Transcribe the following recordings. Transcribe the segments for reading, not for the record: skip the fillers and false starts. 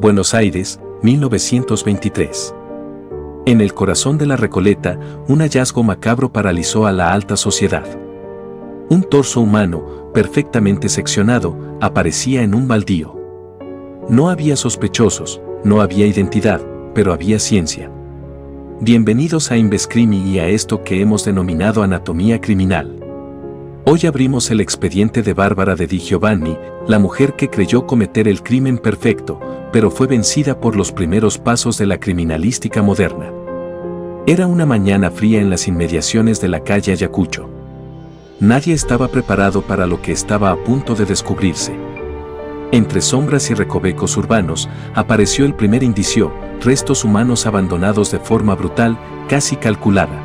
Buenos Aires, 1923. En el corazón de la Recoleta, un hallazgo macabro paralizó a la alta sociedad. Un torso humano, perfectamente seccionado, aparecía en un baldío. No había sospechosos, no había identidad, pero había ciencia. Bienvenidos a Invescrimi y a esto que hemos denominado anatomía criminal. Hoy abrimos el expediente de Bárbara de Di Giovanni, la mujer que creyó cometer el crimen perfecto, pero fue vencida por los primeros pasos de la criminalística moderna. Era una mañana fría en las inmediaciones de la calle Ayacucho. Nadie estaba preparado para lo que estaba a punto de descubrirse. Entre sombras y recovecos urbanos, apareció el primer indicio, restos humanos abandonados de forma brutal, casi calculada.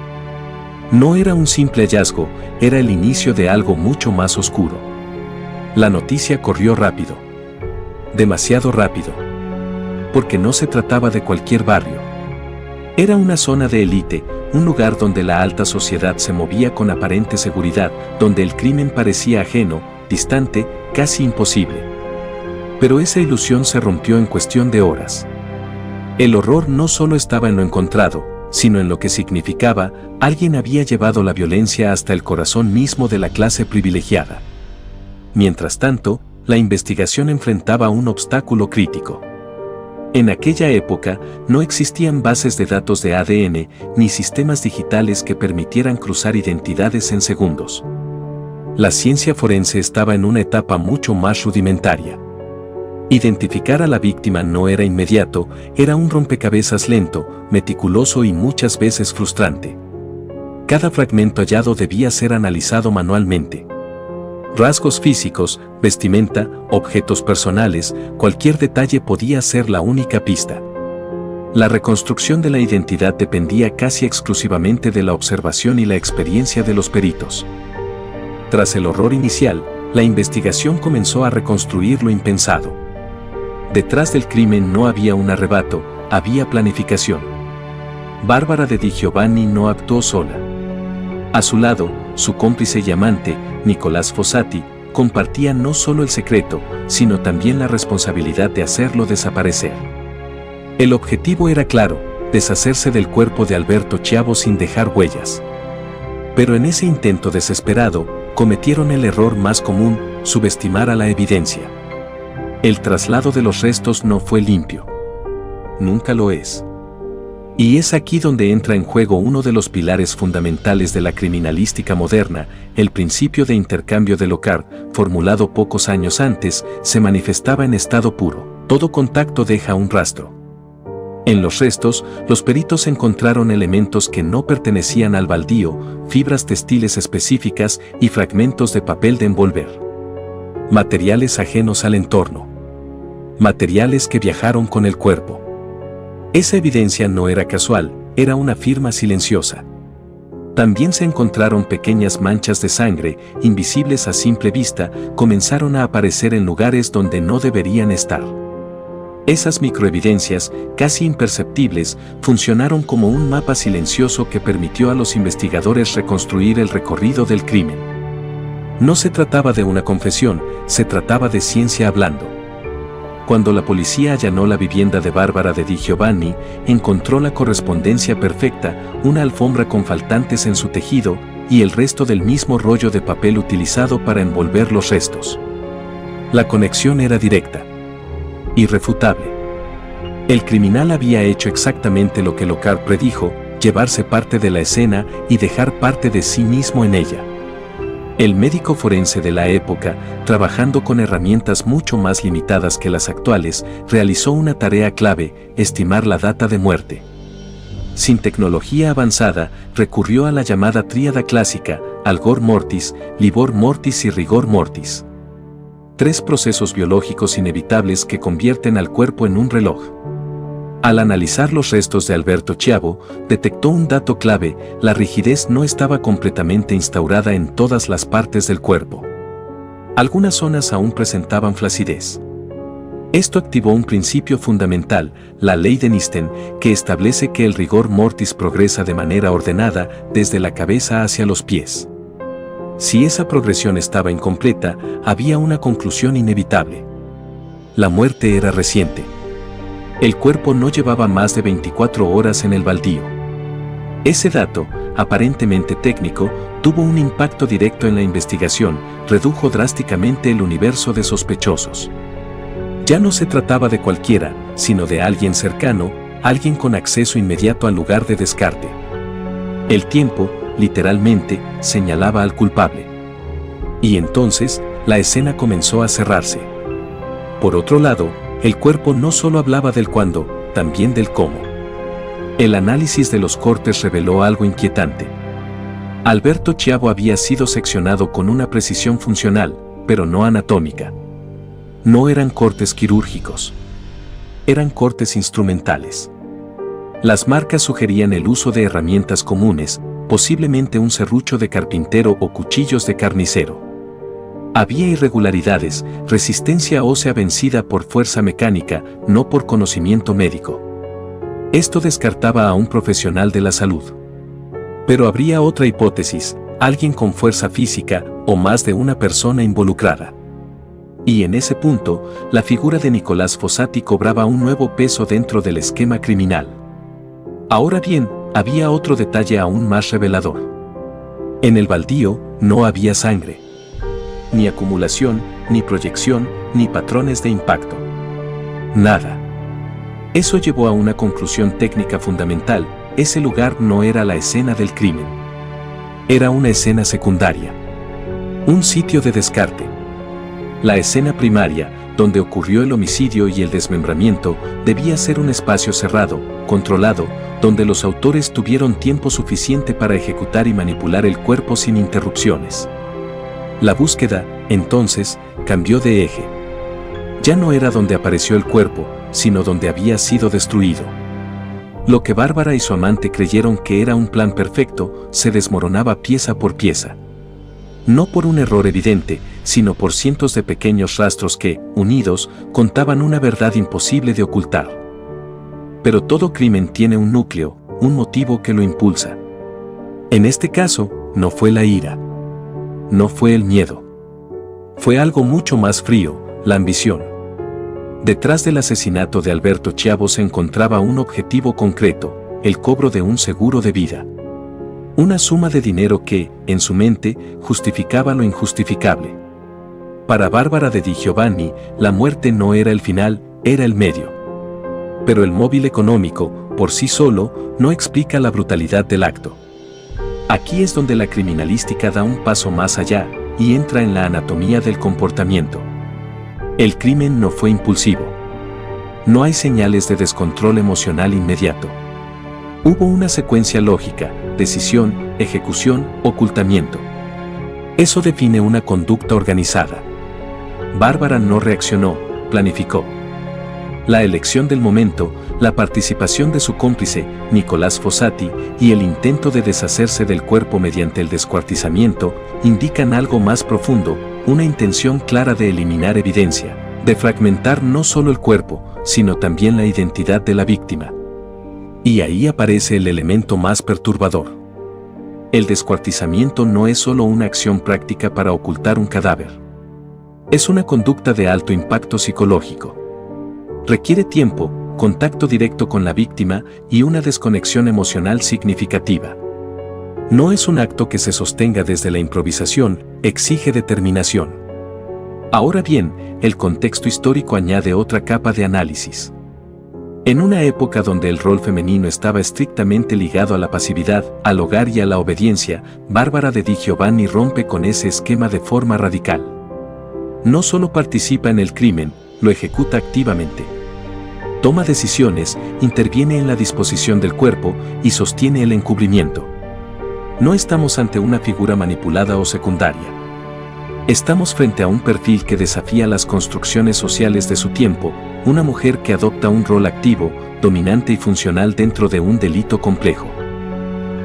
No era un simple hallazgo, era el inicio de algo mucho más oscuro. La noticia corrió rápido. Demasiado rápido. Porque no se trataba de cualquier barrio. Era una zona de élite, un lugar donde la alta sociedad se movía con aparente seguridad, donde el crimen parecía ajeno, distante, casi imposible. Pero esa ilusión se rompió en cuestión de horas. El horror no solo estaba en lo encontrado, sino en lo que significaba: alguien había llevado la violencia hasta el corazón mismo de la clase privilegiada. Mientras tanto, la investigación enfrentaba un obstáculo crítico. En aquella época, no existían bases de datos de ADN, ni sistemas digitales que permitieran cruzar identidades en segundos. La ciencia forense estaba en una etapa mucho más rudimentaria. Identificar a la víctima no era inmediato, era un rompecabezas lento, meticuloso y muchas veces frustrante. Cada fragmento hallado debía ser analizado manualmente. Rasgos físicos, vestimenta, objetos personales, cualquier detalle podía ser la única pista. La reconstrucción de la identidad dependía casi exclusivamente de la observación y la experiencia de los peritos. Tras el horror inicial, la investigación comenzó a reconstruir lo impensado. Detrás del crimen no había un arrebato, había planificación. Bárbara de Di Giovanni no actuó sola. A su lado, su cómplice y amante, Nicolás Fossati, compartía no solo el secreto, sino también la responsabilidad de hacerlo desaparecer. El objetivo era claro: deshacerse del cuerpo de Alberto Chiavo sin dejar huellas. Pero en ese intento desesperado, cometieron el error más común: subestimar a la evidencia. El traslado de los restos no fue limpio. Nunca lo es. Y es aquí donde entra en juego uno de los pilares fundamentales de la criminalística moderna: el principio de intercambio de Locard, formulado pocos años antes, se manifestaba en estado puro: todo contacto deja un rastro. En los restos, los peritos encontraron elementos que no pertenecían al baldío, fibras textiles específicas y fragmentos de papel de envolver. Materiales ajenos al entorno. Materiales que viajaron con el cuerpo. Esa evidencia no era casual, era una firma silenciosa. También se encontraron pequeñas manchas de sangre, invisibles a simple vista, comenzaron a aparecer en lugares donde no deberían estar. Esas microevidencias, casi imperceptibles, funcionaron como un mapa silencioso que permitió a los investigadores reconstruir el recorrido del crimen. No se trataba de una confesión, se trataba de ciencia hablando. Cuando la policía allanó la vivienda de Bárbara de Di Giovanni, encontró la correspondencia perfecta, una alfombra con faltantes en su tejido, y el resto del mismo rollo de papel utilizado para envolver los restos. La conexión era directa. Irrefutable. El criminal había hecho exactamente lo que Locard predijo: llevarse parte de la escena y dejar parte de sí mismo en ella. El médico forense de la época, trabajando con herramientas mucho más limitadas que las actuales, realizó una tarea clave: estimar la data de muerte. Sin tecnología avanzada, recurrió a la llamada tríada clásica: algor mortis, livor mortis y rigor mortis. 3 procesos biológicos inevitables que convierten al cuerpo en un reloj. Al analizar los restos de Alberto Chiavo, detectó un dato clave: la rigidez no estaba completamente instaurada en todas las partes del cuerpo. Algunas zonas aún presentaban flacidez. Esto activó un principio fundamental, la ley de Nisten, que establece que el rigor mortis progresa de manera ordenada desde la cabeza hacia los pies. Si esa progresión estaba incompleta, había una conclusión inevitable: la muerte era reciente. El cuerpo no llevaba más de 24 horas en el baldío. Ese dato, aparentemente técnico, tuvo un impacto directo en la investigación, redujo drásticamente el universo de sospechosos. Ya no se trataba de cualquiera, sino de alguien cercano, alguien con acceso inmediato al lugar de descarte. El tiempo, literalmente, señalaba al culpable. Y entonces, la escena comenzó a cerrarse. Por otro lado, el cuerpo no solo hablaba del cuándo, también del cómo. El análisis de los cortes reveló algo inquietante. Alberto Chiavo había sido seccionado con una precisión funcional, pero no anatómica. No eran cortes quirúrgicos. Eran cortes instrumentales. Las marcas sugerían el uso de herramientas comunes, posiblemente un serrucho de carpintero o cuchillos de carnicero. Había irregularidades, resistencia ósea vencida por fuerza mecánica, no por conocimiento médico. Esto descartaba a un profesional de la salud. Pero habría otra hipótesis, alguien con fuerza física, o más de una persona involucrada. Y en ese punto, la figura de Nicolás Fossati cobraba un nuevo peso dentro del esquema criminal. Ahora bien, había otro detalle aún más revelador. En el baldío, no había sangre. Ni acumulación, ni proyección, ni patrones de impacto. Nada. Eso llevó a una conclusión técnica fundamental: ese lugar no era la escena del crimen. Era una escena secundaria. Un sitio de descarte. La escena primaria, donde ocurrió el homicidio y el desmembramiento, debía ser un espacio cerrado, controlado, donde los autores tuvieron tiempo suficiente para ejecutar y manipular el cuerpo sin interrupciones. La búsqueda, entonces, cambió de eje. Ya no era donde apareció el cuerpo, sino donde había sido destruido. Lo que Bárbara y su amante creyeron que era un plan perfecto, se desmoronaba pieza por pieza. No por un error evidente, sino por cientos de pequeños rastros que, unidos, contaban una verdad imposible de ocultar. Pero todo crimen tiene un núcleo, un motivo que lo impulsa. En este caso, no fue la ira. No fue el miedo. Fue algo mucho más frío, la ambición. Detrás del asesinato de Alberto Chiavo se encontraba un objetivo concreto: el cobro de un seguro de vida. Una suma de dinero que, en su mente, justificaba lo injustificable. Para Bárbara de Di Giovanni, la muerte no era el final, era el medio. Pero el móvil económico, por sí solo, no explica la brutalidad del acto. Aquí es donde la criminalística da un paso más allá, y entra en la anatomía del comportamiento. El crimen no fue impulsivo. No hay señales de descontrol emocional inmediato. Hubo una secuencia lógica: decisión, ejecución, ocultamiento. Eso define una conducta organizada. Bárbara no reaccionó, planificó. La elección del momento, la participación de su cómplice, Nicolás Fossati, y el intento de deshacerse del cuerpo mediante el descuartizamiento, indican algo más profundo: una intención clara de eliminar evidencia, de fragmentar no solo el cuerpo, sino también la identidad de la víctima. Y ahí aparece el elemento más perturbador. El descuartizamiento no es solo una acción práctica para ocultar un cadáver. Es una conducta de alto impacto psicológico. Requiere tiempo, contacto directo con la víctima y una desconexión emocional significativa. No es un acto que se sostenga desde la improvisación, exige determinación. Ahora bien, el contexto histórico añade otra capa de análisis. En una época donde el rol femenino estaba estrictamente ligado a la pasividad, al hogar y a la obediencia, Bárbara de Di Giovanni rompe con ese esquema de forma radical. No solo participa en el crimen, lo ejecuta activamente. Toma decisiones, interviene en la disposición del cuerpo y sostiene el encubrimiento. No estamos ante una figura manipulada o secundaria. Estamos frente a un perfil que desafía las construcciones sociales de su tiempo, una mujer que adopta un rol activo, dominante y funcional dentro de un delito complejo.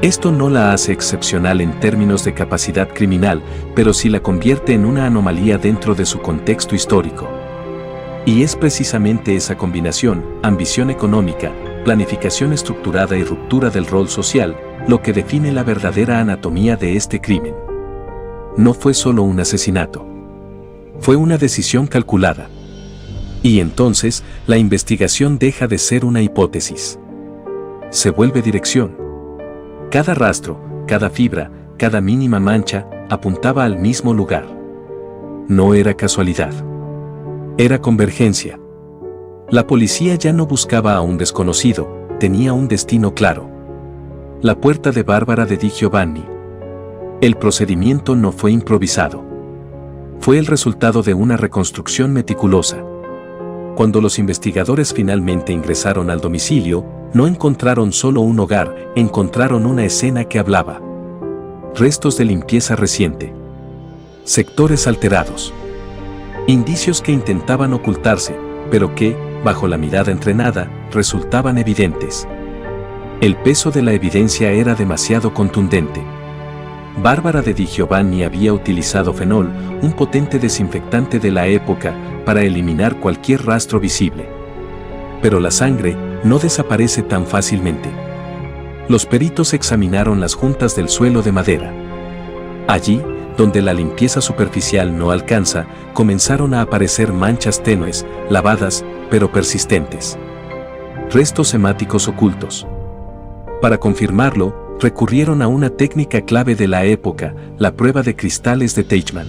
Esto no la hace excepcional en términos de capacidad criminal, pero sí la convierte en una anomalía dentro de su contexto histórico. Y es precisamente esa combinación, ambición económica, planificación estructurada y ruptura del rol social, lo que define la verdadera anatomía de este crimen. No fue solo un asesinato. Fue una decisión calculada. Y entonces, la investigación deja de ser una hipótesis. Se vuelve dirección. Cada rastro, cada fibra, cada mínima mancha, apuntaba al mismo lugar. No era casualidad. Era convergencia. La policía ya no buscaba a un desconocido, tenía un destino claro. La puerta de Barbara de Di Giovanni. El procedimiento no fue improvisado. Fue el resultado de una reconstrucción meticulosa. Cuando los investigadores finalmente ingresaron al domicilio, no encontraron solo un hogar, encontraron una escena que hablaba. Restos de limpieza reciente. Sectores alterados. Indicios que intentaban ocultarse, pero que, bajo la mirada entrenada, resultaban evidentes. El peso de la evidencia era demasiado contundente. Barbara de Di Giovanni había utilizado fenol, un potente desinfectante de la época, para eliminar cualquier rastro visible. Pero la sangre no desaparece tan fácilmente. Los peritos examinaron las juntas del suelo de madera. Allí, donde la limpieza superficial no alcanza, comenzaron a aparecer manchas tenues, lavadas, pero persistentes. Restos hemáticos ocultos. Para confirmarlo, recurrieron a una técnica clave de la época, la prueba de cristales de Teichmann.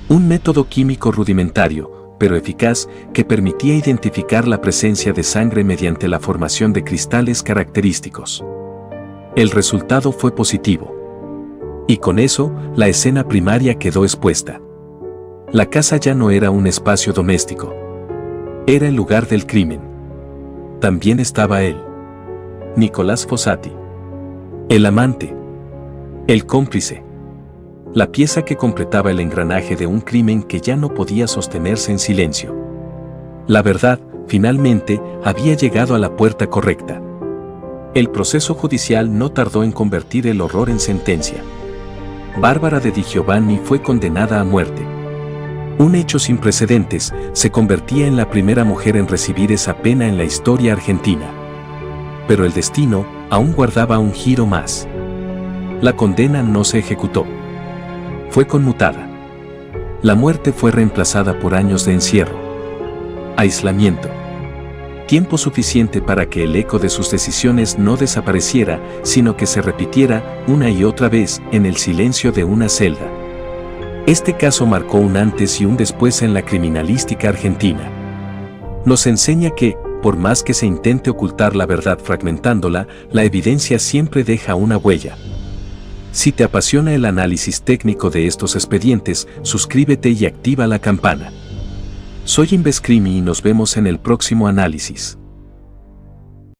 Un método químico rudimentario, pero eficaz, que permitía identificar la presencia de sangre mediante la formación de cristales característicos. El resultado fue positivo. Y con eso, la escena primaria quedó expuesta. La casa ya no era un espacio doméstico. Era el lugar del crimen. También estaba él. Nicolás Fossati. El amante. El cómplice. La pieza que completaba el engranaje de un crimen que ya no podía sostenerse en silencio. La verdad, finalmente, había llegado a la puerta correcta. El proceso judicial no tardó en convertir el horror en sentencia. Barbara de Di Giovanni fue condenada a muerte. Un hecho sin precedentes, se convertía en la primera mujer en recibir esa pena en la historia argentina. Pero el destino aún guardaba un giro más. La condena no se ejecutó. Fue conmutada. La muerte fue reemplazada por años de encierro. Aislamiento. Tiempo suficiente para que el eco de sus decisiones no desapareciera, sino que se repitiera una y otra vez en el silencio de una celda. Este caso marcó un antes y un después en la criminalística argentina. Nos enseña que, por más que se intente ocultar la verdad fragmentándola, la evidencia siempre deja una huella. Si te apasiona el análisis técnico de estos expedientes, suscríbete y activa la campana. Soy Invescrimi y nos vemos en el próximo análisis.